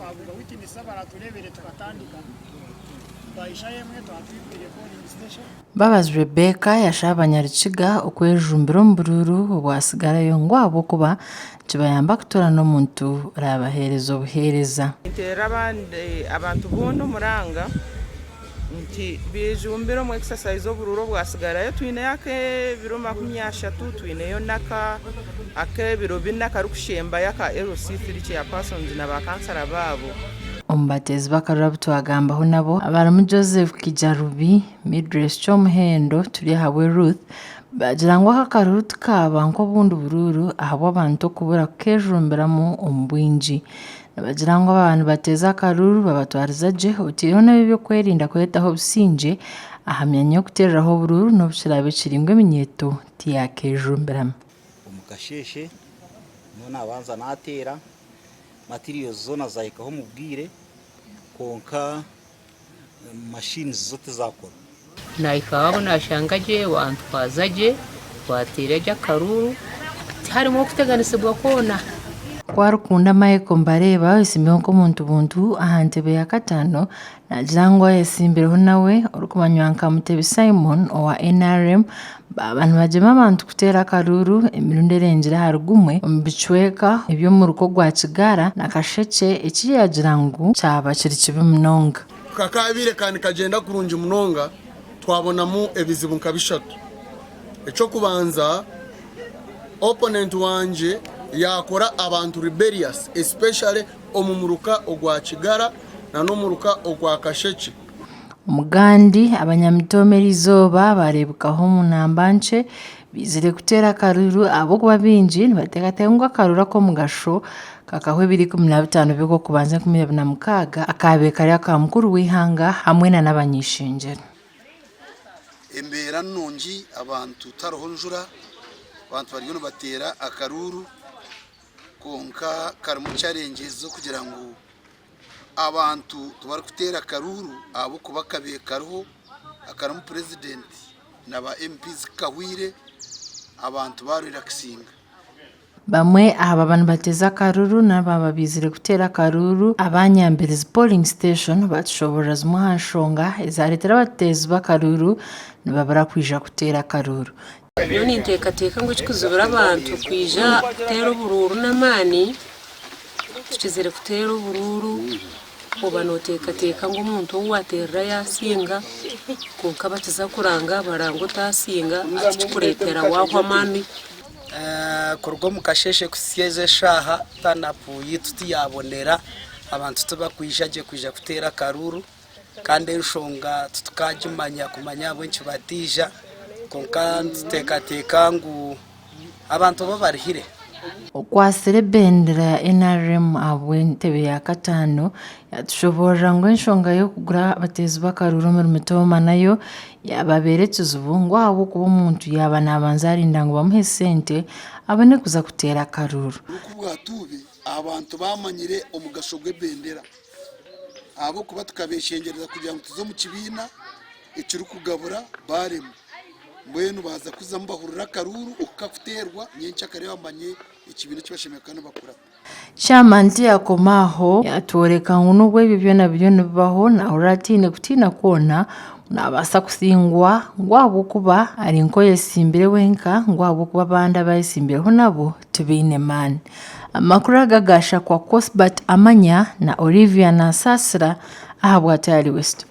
twavuga witness baraturebere tukatandika baisha yemwe twatwibwire polling station. Babazi Rebecca yashabanya Richiga okwejumbira ombururu obwasigarayo ngwabo kuba kibayamba kutora n'omuntu rabahereza obuhereza. Intera abantu bono muranga nti bijumbira mu exercise obururu bwasigarayo twine yake biro 30 twineyo naka ake biro binaka rukushemba yaka LC3 ya persons na bakansara babo. Ombatezi bakarura butwagambaho nabo abaramu Joseph Kijarubi Midress Chomuhendo turi hawe Ruth bagira ngo akakaruru tukaba nko bundu bururu ahabo abantu kubura kejumbiramo ombwinji bagira ngo abantu bateza akaruru babatwariza je otiro nabyo kwerinda kwetaho businje ahamyanya kutereraho bururu no bushirabe kiringwe minyeto tiyakejumbiramo umukasheshe none abanza natera materials zona zayikaho mubwire konka machines zote zakora naikaho nashangaje wantwazaje watereje akaruru harimo kuteganisibwa kona kwarukunda Michael Mbareba isimbeho ko muntu ahantebe ya katano najangwa yasimbireho nawe urukumanywanka Mutebe Simon owa NRM abantu bajema abantu kutera akaruru emirundi erengera harugumwe ombicweka ebyo mu ruko rwa Kigara na Kasheke ekiyagira ngo cyaba kiri kibi munonga kakabire kandi kagenda kurunje munonga twabonamo ebizibu nkabishatu eco kubanza opponent wanje yakora abantu rebellious especially omumuruka ogwa Kigara na nomuruka ogwa Kasheke. Umugandi abanyamitomerizoba barebukaho munambanche bizire kutera karuru abo kuba binji bategatengwa karura ko mugasho kakahwe biri 15 biko kubanza 26 akabe kari akamukuru wihanga hamwe na nabanyishinjera. Embera nonji abantu tarohonjura abantu bariyo batera akaruru konka karmu challenges zo kugira ngo abantu tubari kutera karuru abo kubakabe karuho akaramu president naba MPs kahwire abantu bari relaxing bamwe aba bantu bateza karuru nababa bizire kutera karuru abanyambiriza polling station batshobora zumuhashonga izaretera bateza bakaruru nibabara kwija kutera karuru. Yoni ntekateka ngo kikuzubira abantu kwija kutera ubururu namani tukizere kutera ubururu oba notekateka ngo umuntu watera yasinga konka batiza kuranga barango tasinga atikuretera wahwa mami korgo mukasheshe kusieze shaha tanapuyi tutiyabonera abantu tubakwijaje kwija kutera karuru kandi nshonga tutukajimanya kumanya benshi batija konka tekateka ngo abantu babarihire okwasire bendera ya NRM abwe ntebe ya katano yatushobora ngo nshonga yo kugura batezi bakaruru mu mitoma nayo yababeretsuza ubungu abo kuba umuntu yaba nabanzari ndango bamuhe sente abone kuza kutera karuru ukubwatubi abantu bamanyire omugasho gwe bendera abo kuba tukabeshengereza kugira ngo tuzo mu kibina ikiri kugabura baremu mbwenu baza kuzambahurira karuru ukafuterwa nyencha kare bamanye ikibino kibashemekana bakura Chamanti yakomaho yatoreka ngunugwe bibyo nabyo nibaho na uratine kutina kona nabasa kusingwa ngwabo kuba ari nko yesimbire wenka ngwabo kuba banda bayisimbire nabo tubine man amakuru agagasha kwa Cosbat Amanya na Olivia na Sasra ahabwa tayari West.